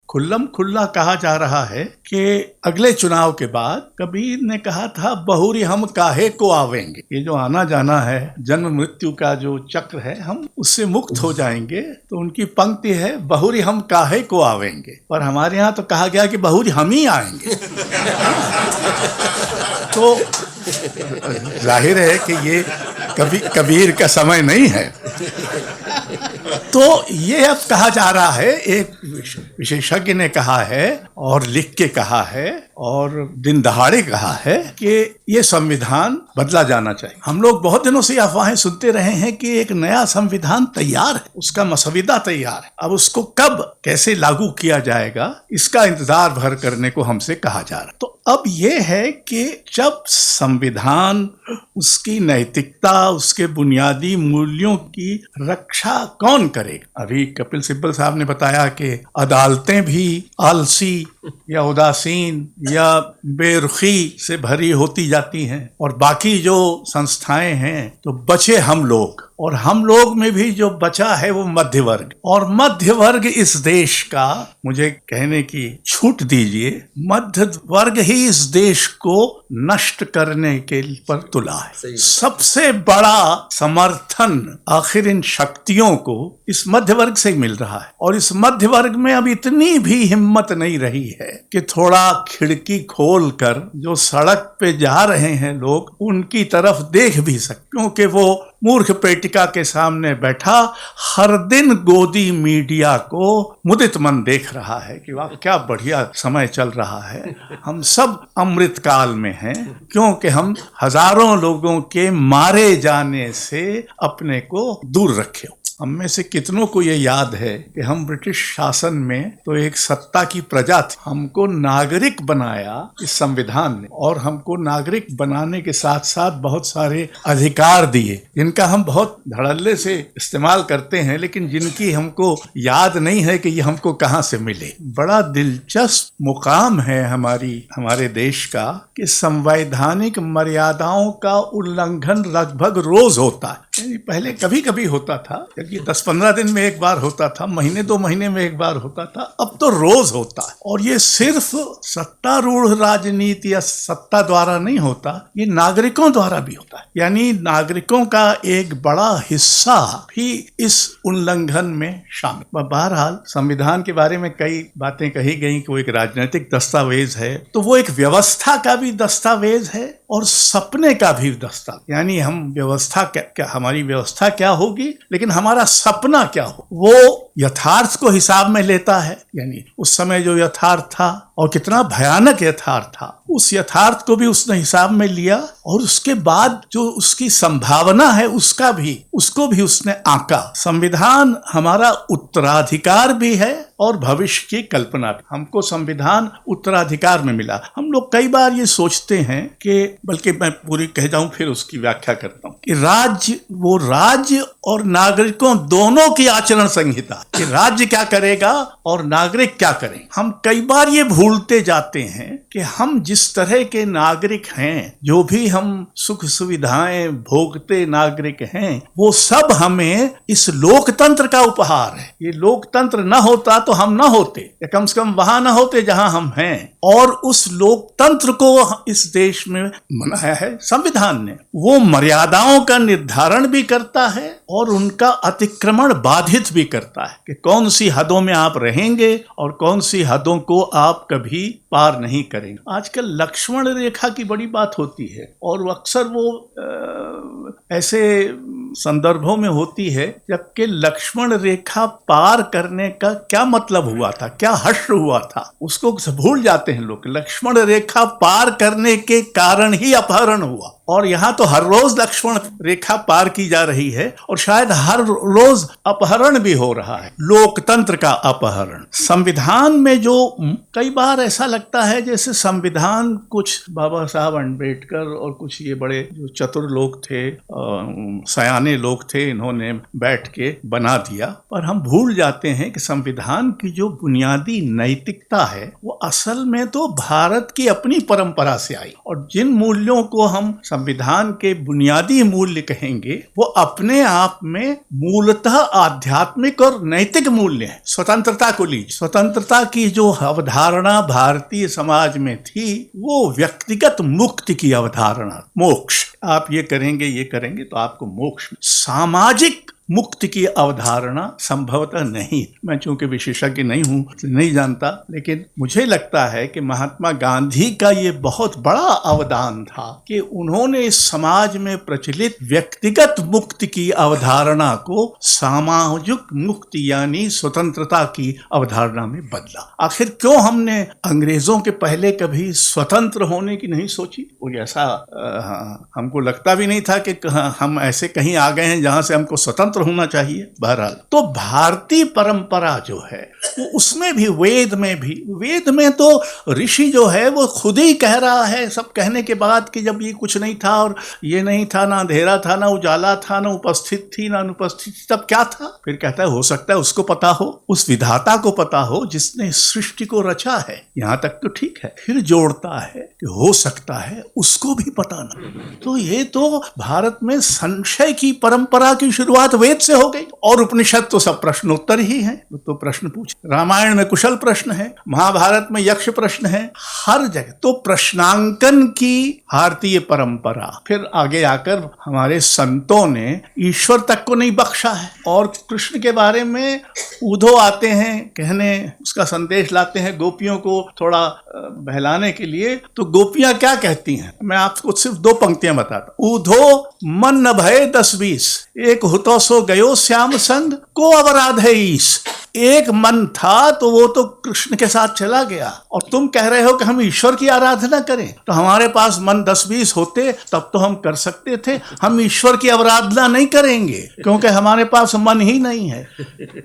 खुल्लम खुल्ला कहा जा रहा है कि अगले चुनाव के बाद कबीर ने कहा था, बहुरी हम काहे को आवेंगे। ये जो आना जाना है, जन्म मृत्यु का जो चक्र है, हम उससे मुक्त हो जाएंगे। तो उनकी पंक्ति है, बहुरी हम काहे को आवेंगे। पर हमारे यहाँ तो कहा गया कि बहुरी हम ही आएंगे। तो जाहिर है कि ये कबीर का समय नहीं है। तो ये अब कहा जा रहा है, एक विशेषज्ञ ने कहा है और लिख के कहा है और दिन दहाड़े कहा है कि ये संविधान बदला जाना चाहिए। हम लोग बहुत दिनों से अफवाहें सुनते रहे हैं कि एक नया संविधान तैयार है, उसका मसविदा तैयार है। अब उसको कब कैसे लागू किया जाएगा, इसका इंतजार भर करने को हमसे कहा जा रहा है। तो अब ये है कि जब संविधान, उसकी नैतिकता, उसके बुनियादी मूल्यों की रक्षा कौन करेगा। अभी कपिल सिब्बल साहब ने बताया कि अदालतें भी आलसी या उदासीन या बेरुखी से भरी होती जाती हैं, और बाकी जो संस्थाएं हैं, तो बचे हम लोग। और हम लोग में भी जो बचा है वो मध्य वर्ग, और मध्य वर्ग इस देश का, मुझे कहने की छूट दीजिए, मध्य वर्ग ही इस देश को नष्ट करने के पर तुला है। सबसे बड़ा समर्थन आखिर इन शक्तियों को इस मध्य वर्ग से मिल रहा है, और इस मध्य वर्ग में अब इतनी भी हिम्मत नहीं रही है कि थोड़ा खिड़की खोल कर जो सड़क पे जा रहे हैं लोग, उनकी तरफ देख भी सके। क्योंकि वो मूर्ख पेटिका के सामने बैठा हर दिन गोदी मीडिया को मुदित मन देख रहा है कि वाह क्या बढ़िया समय चल रहा है, हम सब अमृत काल में हैं, क्योंकि हम हजारों लोगों के मारे जाने से अपने को दूर रखे। हम में से कितनों को ये याद है कि हम ब्रिटिश शासन में तो एक सत्ता की प्रजा थी। हमको नागरिक बनाया इस संविधान ने, और हमको नागरिक बनाने के साथ साथ बहुत सारे अधिकार दिए, जिनका हम बहुत धड़ल्ले से इस्तेमाल करते हैं, लेकिन जिनकी हमको याद नहीं है कि ये हमको कहाँ से मिले। बड़ा दिलचस्प मुकाम है हमारे देश का कि संवैधानिक मर्यादाओं का उल्लंघन लगभग रोज होता है। पहले कभी कभी होता था, ये 10-15 दिन में एक बार होता था, महीने 2 महीने में एक बार होता था, अब तो रोज होता है। और ये सिर्फ सत्तारूढ़ राजनीति या सत्ता द्वारा नहीं होता, ये नागरिकों द्वारा भी होता है। यानी नागरिकों का एक बड़ा हिस्सा भी इस उल्लंघन में शामिल। बहरहाल संविधान के बारे में कई बातें कही गई कि वो एक राजनीतिक दस्तावेज है, तो वो एक व्यवस्था का भी दस्तावेज है और सपने का भी दस्तावेज। यानी हम व्यवस्था क्या हमारी व्यवस्था क्या होगी, लेकिन हमारा सपना क्या हो, वो यथार्थ को हिसाब में लेता है। यानी उस समय जो यथार्थ था और कितना भयानक यथार्थ था, उस यथार्थ को भी उसने हिसाब में लिया, और उसके बाद जो उसकी संभावना है उसको भी उसने आंका। संविधान हमारा उत्तराधिकार भी है और भविष्य की कल्पना भी। हमको संविधान उत्तराधिकार में मिला। हम लोग कई बार ये सोचते हैं कि, बल्कि मैं पूरी कह जाऊं फिर उसकी व्याख्या करता हूं, कि राज्य और नागरिकों दोनों की आचरण संहिता, कि राज्य क्या करेगा और नागरिक क्या करें। हम कई बार ये भूलते जाते हैं कि हम जिस तरह के नागरिक हैं, जो भी हम सुख सुविधाएं भोगते नागरिक हैं, वो सब हमें इस लोकतंत्र का उपहार है। ये लोकतंत्र न होता तो हम न होते, या कम से कम वहां न होते जहां हम हैं। और उस लोकतंत्र को इस देश में बनाया है संविधान ने। वो मर्यादाओं का निर्धारण भी करता है और उनका अतिक्रमण बाधित भी करता है कि कौन सी हदों में आप रहेंगे और कौन सी हदों को आप कभी पार नहीं करेंगे। आजकल लक्ष्मण रेखा की बड़ी बात होती है, और अक्सर वो ऐसे संदर्भों में होती है जबकि लक्ष्मण रेखा पार करने का क्या मतलब हुआ था, क्या हश्र हुआ था, उसको भूल जाते हैं लोग। लक्ष्मण रेखा पार करने के कारण ही अपहरण हुआ, और यहाँ तो हर रोज लक्ष्मण रेखा पार की जा रही है, और शायद हर रोज अपहरण भी हो रहा है, लोकतंत्र का अपहरण। संविधान में जो कई बार ऐसा लगता है जैसे संविधान कुछ बाबा साहब अम्बेडकर और कुछ ये बड़े जो चतुर लोग थे, सयाने लोग थे, इन्होंने बैठ के बना दिया। पर हम भूल जाते हैं कि संविधान की जो बुनियादी नैतिकता है वो असल में तो भारत की अपनी परंपरा से आई, और जिन मूल्यों को हम संविधान के बुनियादी मूल्य कहेंगे वो अपने आप में मूलतः आध्यात्मिक और नैतिक मूल्य हैं। स्वतंत्रता को लीजिए, स्वतंत्रता की जो अवधारणा भारतीय समाज में थी वो व्यक्तिगत मुक्ति की अवधारणा, मोक्ष, आप ये करेंगे तो आपको मोक्ष। सामाजिक मुक्ति की अवधारणा संभवतः नहीं। मैं चूंकि विशेषज्ञ नहीं हूं, नहीं जानता, लेकिन मुझे लगता है कि महात्मा गांधी का ये बहुत बड़ा अवदान था कि उन्होंने इस समाज में प्रचलित व्यक्तिगत मुक्ति की अवधारणा को सामाजिक मुक्ति यानी स्वतंत्रता की अवधारणा में बदला। आखिर क्यों हमने अंग्रेजों के पहले कभी स्वतंत्र होने की नहीं सोची? वो ऐसा हमको लगता भी नहीं था कि हम ऐसे कहीं आ गए हैं जहां से हमको स्वतंत्र होना चाहिए। बहरहाल तो भारतीय परंपरा जो है वो उसमें भी, वेद में तो ऋषि जो है वो खुद ही कह रहा है, सब कहने के बाद कि जब ये कुछ नहीं था और ये नहीं था, ना अंधेरा था ना उजाला था, ना उपस्थित थी ना अनुपस्थित थी, तब क्या था? फिर कहता है हो सकता है उसको पता हो, उस विधाता को पता हो जिसने सृष्टि को रचा है। यहां तक तो ठीक है, फिर जोड़ता है कि हो सकता है उसको भी पता ना। तो ये तो भारत में संशय की परंपरा की शुरुआत वेद से हो गई, और उपनिषद तो सब प्रश्नोत्तर ही हैं, तो प्रश्न पूछ, रामायण में कुशल प्रश्न है, महाभारत में यक्ष प्रश्न है, हर जगह तो प्रश्नांकन की भारतीय परंपरा। फिर आगे आकर हमारे संतों ने ईश्वर तक को नहीं बख्शा है, और कृष्ण के बारे में उद्धव आते हैं कहने, उसका संदेश लाते हैं गोपियों को थोड़ा बहलाने के लिए। तो गोपियां क्या कहती हैं, मैं आपको सिर्फ 2 पंक्तियां बताता। उद्धव मन न भय 10-20, एक हुतो सो गयो श्याम संग को अवराध है ईश। एक मन था तो वो तो कृष्ण के साथ चला गया, और तुम कह रहे हो कि हम ईश्वर की आराधना करें। तो हमारे पास मन 10-20 होते तब तो हम कर सकते थे, हम ईश्वर की आराधना नहीं करेंगे क्योंकि हमारे पास मन ही नहीं है।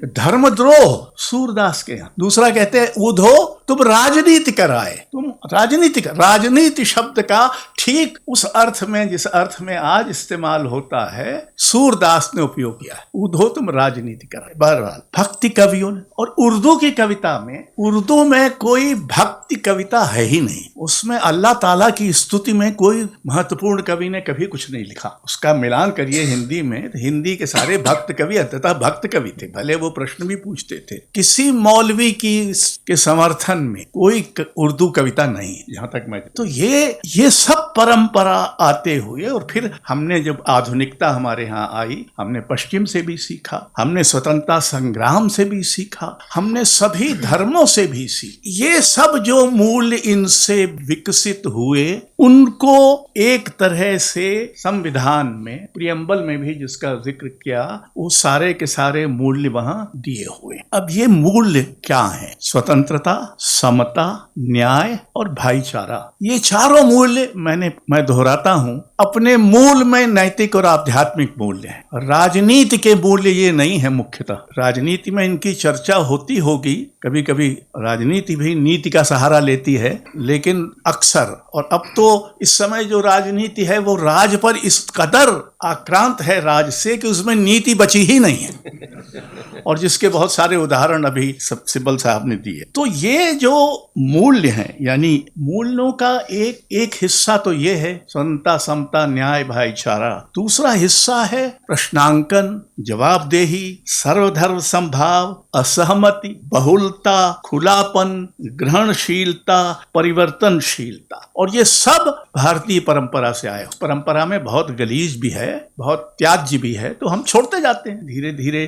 धर्मद्रोह सूरदास के यहाँ। दूसरा कहते हैं उद्धव तुम राजनीति कराए, तुम राजनीति शब्द का ठीक उस अर्थ में जिस अर्थ में आज इस्तेमाल होता है सूरदास ने उपयोग किया है। उद्धव तुम राजनीति कराए। बहरहाल भक्ति कवियों ने, और उर्दू की कविता में, उर्दू में कोई भक्ति कविता है ही नहीं, उसमें अल्लाह ताला की स्तुति में कोई महत्वपूर्ण कवि ने कभी कुछ नहीं लिखा। उसका मिलान करिए हिंदी में, तो हिंदी के सारे भक्त कवि अंततः भक्त कवि थे, भले वो प्रश्न भी पूछते थे। किसी मौलवी के समर्थन में कोई उर्दू कविता नहीं, जहां तक मैं, तो ये सब परंपरा आते हुए, और फिर हमने जब आधुनिकता हमारे यहाँ आई, हमने पश्चिम से भी सीखा, हमने स्वतंत्रता संग्राम से भी सीखा, हमने सभी धर्मों से भी सीखा। ये सब जो मूल्य इनसे विकसित हुए उनको एक तरह से संविधान में प्रियम्बल में भी जिसका जिक्र किया, वो सारे के सारे मूल्य वहां दिए हुए। अब ये मूल्य क्या है? स्वतंत्रता, समता, न्याय और भाईचारा। ये चारों मूल्य मैं दोहराता हूं, अपने मूल में नैतिक और आध्यात्मिक मूल्य है। राजनीति के मूल्य ये नहीं है। मुख्यतः राजनीति में इनकी चर्चा होती होगी, कभी कभी राजनीति भी नीति का सहारा लेती है, लेकिन अक्सर, और अब तो इस समय जो राजनीति है वो राज पर इस कदर आक्रांत है राज से कि उसमें नीति बची ही नहीं है, और जिसके बहुत सारे उदाहरण अभी सिब्बल साहब ने दिए। तो ये जो मूल्य हैं, यानी मूल्यों का एक हिस्सा तो ये है स्वतंत्रता, समता, न्याय, भाईचारा। दूसरा हिस्सा है प्रश्नांकन, जवाबदेही, सर्वधर्म संभाव, असहमति, बहुलता, खुलापन, ग्रहणशीलता, परिवर्तनशीलता। और ये सब भारतीय परंपरा से आए। परंपरा में बहुत गलीज भी है, बहुत त्याज्य भी है, तो हम छोड़ते जाते हैं धीरे धीरे।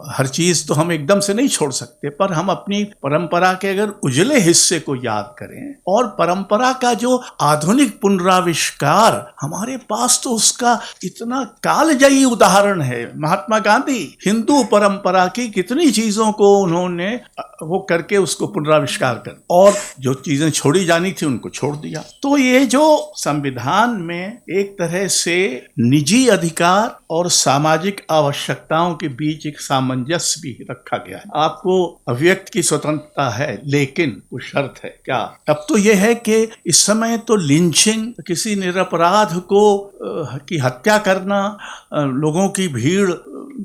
हर चीज तो हम एकदम से नहीं छोड़ सकते, पर हम अपनी परंपरा के अगर उजले हिस्से को याद करें, और परंपरा का जो आधुनिक पुनराविष्कार हमारे पास, तो उसका इतना कालजयी उदाहरण है। महात्मा गांधी हिंदू परंपरा की कितनी चीजों को उन्होंने वो करके उसको पुनराविष्कार कर, और जो चीजें छोड़ी जानी थी उनको छोड़ दिया। तो ये जो संविधान में एक तरह से निजी अधिकार और सामाजिक आवश्यकताओं के बीच एक सामंजस्य भी रखा गया है। आपको अभिव्यक्ति की स्वतंत्रता है, है, लेकिन कुछ शर्त है। क्या? अब तो यह है कि इस समय तो लिंचिंग, किसी निरपराध को की हत्या करना, लोगों की भीड़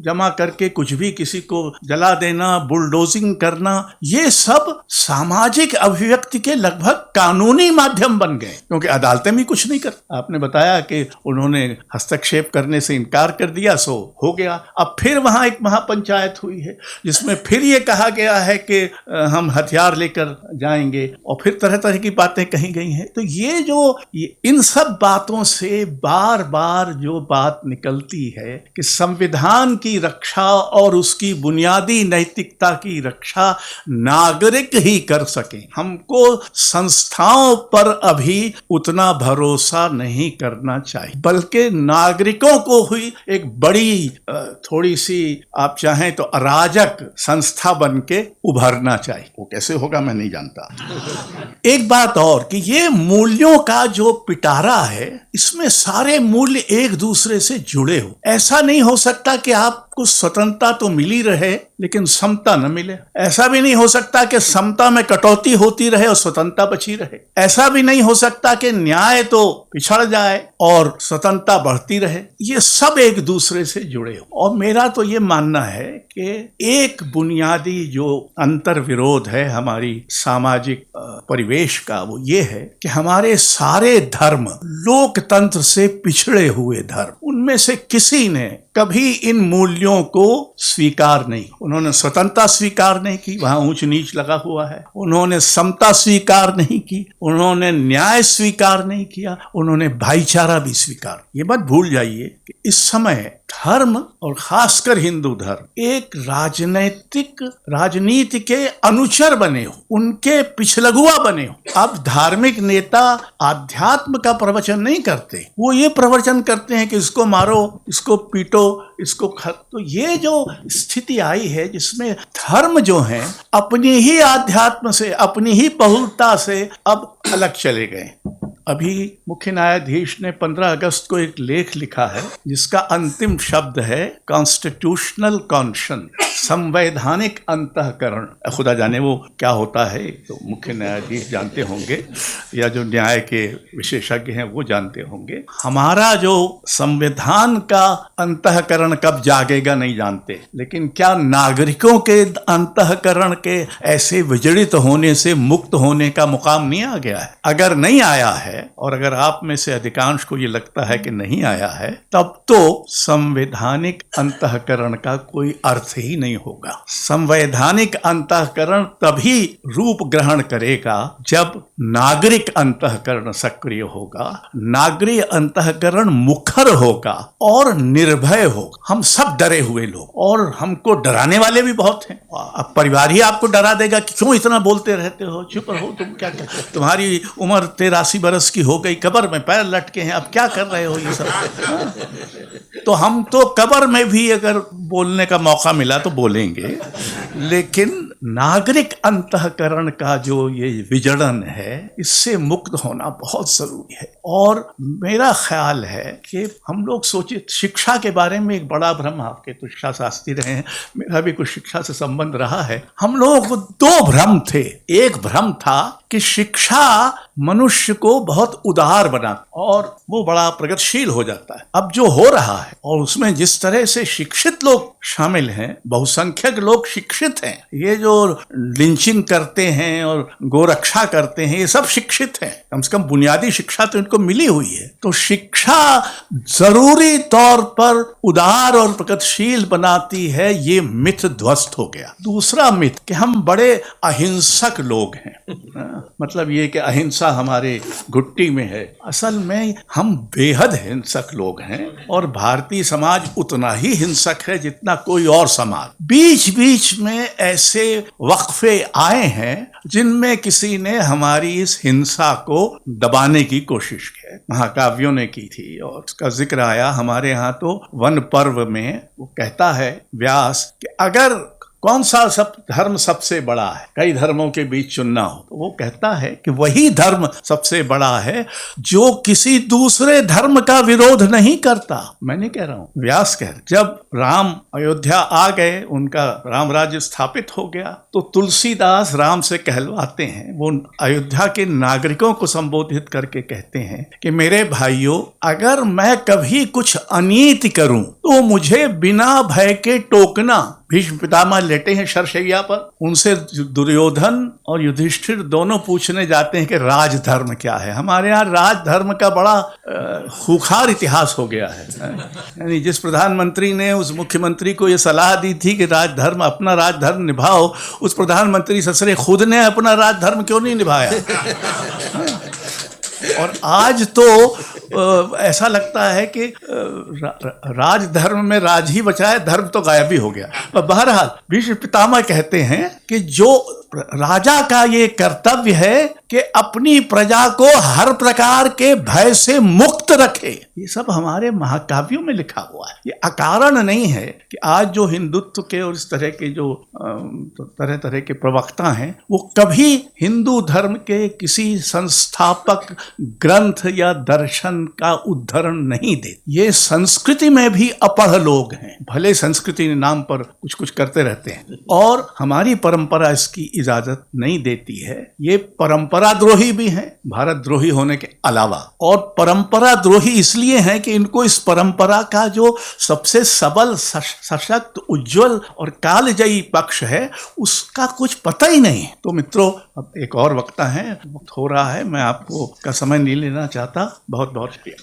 जमा करके कुछ भी किसी को जला देना, बुलडोजिंग करना, ये सब सामाजिक अभिव्यक्ति के लगभग कानूनी माध्यम बन गए, क्योंकि अदालतें भी कुछ नहीं कर। आपने बताया कि उन्होंने हस्तक्षेप करने से इनकार कर दिया, सो हो गया। अब फिर वहां एक महापंचायत हुई है जिसमें फिर ये कहा गया है कि हम हथियार लेकर जाएंगे, और फिर तरह तरह की बातें कही गई हैं। तो इन सब बातों से बार बार जो बात निकलती है कि संविधान की रक्षा और उसकी बुनियादी नैतिकता की रक्षा नागरिक ही कर सके। हमको संस्थाओं पर अभी उतना भरोसा नहीं करना चाहिए, बल्कि नागरिकों को हुई एक बड़ी थोड़ी सी, आप चाहें तो अराजक संस्था बन के उभरना चाहिए। वो कैसे होगा मैं नहीं जानता। एक बात और कि ये मूल्यों का जो पिटारा है, इसमें सारे मूल्य एक दूसरे से जुड़े हो। ऐसा नहीं हो सकता कि आपको स्वतंत्रता तो मिली रहे लेकिन समता न मिले। ऐसा भी नहीं हो सकता कि समता में कटौती होती रहे और स्वतंत्रता बची रहे। ऐसा भी नहीं हो सकता कि न्याय तो पिछड़ जाए और स्वतंत्रता बढ़ती रहे। ये सब एक दूसरे से जुड़े हो। और मेरा तो ये मानना है कि एक बुनियादी जो अंतर विरोध है हमारी सामाजिक परिवेश का, वो ये है कि हमारे सारे धर्म लोकतंत्र से पिछड़े हुए धर्म, उनमें से किसी ने कभी इन मूल्यों को स्वीकार नहीं। उन्होंने स्वतंत्रता स्वीकार नहीं की, वहां ऊंच नीच लगा हुआ है। उन्होंने समता स्वीकार नहीं की, उन्होंने न्याय स्वीकार नहीं किया, उन्होंने भाईचारा भी स्वीकार। ये मत भूल जाइए कि इस समय धर्म और खासकर हिंदू धर्म एक राजनीति के अनुचर बने हो, उनके पिछलगुआ बने हो। अब धार्मिक नेता आध्यात्म का प्रवचन नहीं करते, वो ये प्रवचन करते हैं कि इसको मारो, इसको पीटो, इसको तो ये जो स्थिति आई है जिसमें धर्म जो है अपनी ही आध्यात्म से, अपनी ही बहुलता से अब अलग चले गए। अभी मुख्य न्यायाधीश ने 15 अगस्त को एक लेख लिखा है जिसका अंतिम शब्द है कॉन्स्टिट्यूशनल कॉन्शियस, संवैधानिक अंतःकरण। खुदा जाने वो क्या होता है, तो मुख्य न्यायाधीश जानते होंगे या जो न्याय के विशेषज्ञ हैं वो जानते होंगे। हमारा जो संविधान का अंतःकरण कब जागेगा नहीं जानते, लेकिन क्या नागरिकों के अंतःकरण के ऐसे विजड़ित होने से मुक्त होने का मुकाम नहीं आ गया है? अगर नहीं आया है, और अगर आप में से अधिकांश को ये लगता है कि नहीं आया है, तब तो संवैधानिक अंतःकरण का कोई अर्थ ही नहीं होगा। संवैधानिक अंतःकरण तभी रूप ग्रहण करेगा जब नागरिक अंतःकरण सक्रिय होगा, नागरिक अंतःकरण मुखर होगा और निर्भय होगा। हम सब डरे हुए लोग, और हमको डराने वाले भी बहुत हैं। अब परिवार ही आपको डरा देगा कि क्यों इतना बोलते रहते हो, चुप रहो, तुम क्या तुम्हारी उम्र 83 बरस की हो गई, कब्र में पैर लटके हैं, अब क्या कर रहे हो ये सब। तो हम तो कब्र में भी अगर बोलने का मौका मिला तो बोलेंगे, लेकिन नागरिक अंतःकरण का जो ये विजड़न है, इससे मुक्त होना बहुत जरूरी है। और मेरा ख्याल है कि हम लोग सोचे शिक्षा के बारे में एक बड़ा भ्रम, आपके तो शिक्षा शास्त्री रहे हैं, मेरा भी कुछ शिक्षा से संबंध रहा है। हम लोगों को 2 भ्रम थे। एक भ्रम था कि शिक्षा मनुष्य को बहुत उदार बनाती और वो बड़ा प्रगतिशील हो जाता है। अब जो हो रहा है और उसमें जिस तरह से शिक्षित लोग शामिल हैं, बहुसंख्यक लोग शिक्षित हैं, ये जो लिंचिंग करते हैं और गोरक्षा करते हैं, ये सब शिक्षित हैं। कम से कम बुनियादी शिक्षा तो इनको मिली हुई है। तो शिक्षा जरूरी तौर पर उदार और प्रगतिशील बनाती है, ये मिथ ध्वस्त हो गया। दूसरा मिथ कि हम बड़े अहिंसक लोग हैं, मतलब ये कि अहिंसा हमारे घुट्टी में है। असल में हम बेहद हिंसक लोग हैं, और भारतीय समाज उतना ही हिंसक है जितना कोई और समाज। बीच बीच में ऐसे वक्फे आए हैं जिनमें किसी ने हमारी इस हिंसा को दबाने की कोशिश की। महाकाव्यों ने की थी और उसका जिक्र आया हमारे यहाँ तो वन पर्व में। वो कहता है व्यास कि अगर कौन सा सब धर्म सबसे बड़ा है, कई धर्मों के बीच चुनना हो, तो वो कहता है कि वही धर्म सबसे बड़ा है जो किसी दूसरे धर्म का विरोध नहीं करता। मैं नहीं कह रहा हूं, व्यास कह रहे। जब राम अयोध्या आ गए, उनका राम राज्य स्थापित हो गया, तो तुलसीदास राम से कहलवाते हैं, वो अयोध्या के नागरिकों को संबोधित करके कहते हैं कि मेरे भाइयों, अगर मैं कभी कुछ अनीति करूं तो मुझे बिना भय के टोकना। भीष्म पितामह लेटे हैं शरशैया पर, उनसे दुर्योधन और युधिष्ठिर दोनों पूछने जाते हैं कि राजधर्म क्या है। हमारे यहाँ राजधर्म का बड़ा खूंखार इतिहास हो गया है। यानी जिस प्रधानमंत्री ने उस मुख्यमंत्री को ये सलाह दी थी कि राजधर्म, अपना राजधर्म निभाओ, उस प्रधानमंत्री ससुरे खुद ने अपना राजधर्म क्यों नहीं निभाया? और आज तो ऐसा लगता है कि राजधर्म में राज ही बचा है, धर्म तो गायब ही हो गया। बहरहाल भीष्म पितामह कहते हैं कि जो राजा का ये कर्तव्य है कि अपनी प्रजा को हर प्रकार के भय से मुक्त रखे। ये सब हमारे महाकाव्यों में लिखा हुआ है। ये अकारण नहीं है कि आज जो हिंदुत्व के और इस तरह के जो तरह तरह के प्रवक्ता हैं, वो कभी हिंदू धर्म के किसी संस्थापक ग्रंथ या दर्शन का उद्धरण नहीं देते। ये संस्कृति में भी अपढ़ लोग हैं, भले संस्कृति के नाम पर कुछ कुछ करते रहते हैं, और हमारी परंपरा इसकी इजाजत नहीं देती है। ये परंपरा द्रोही भी हैं, भारत द्रोही होने के अलावा, और परंपरा द्रोही इसलिए हैं कि इनको इस परंपरा का जो सबसे सबल, सशक्त, उज्जवल और कालजयी पक्ष है उसका कुछ पता ही नहीं। तो मित्रों, अब एक और वक्ता है, वक्त हो रहा है, मैं आपको का समय नहीं लेना चाहता। बहुत बहुत शुक्रिया।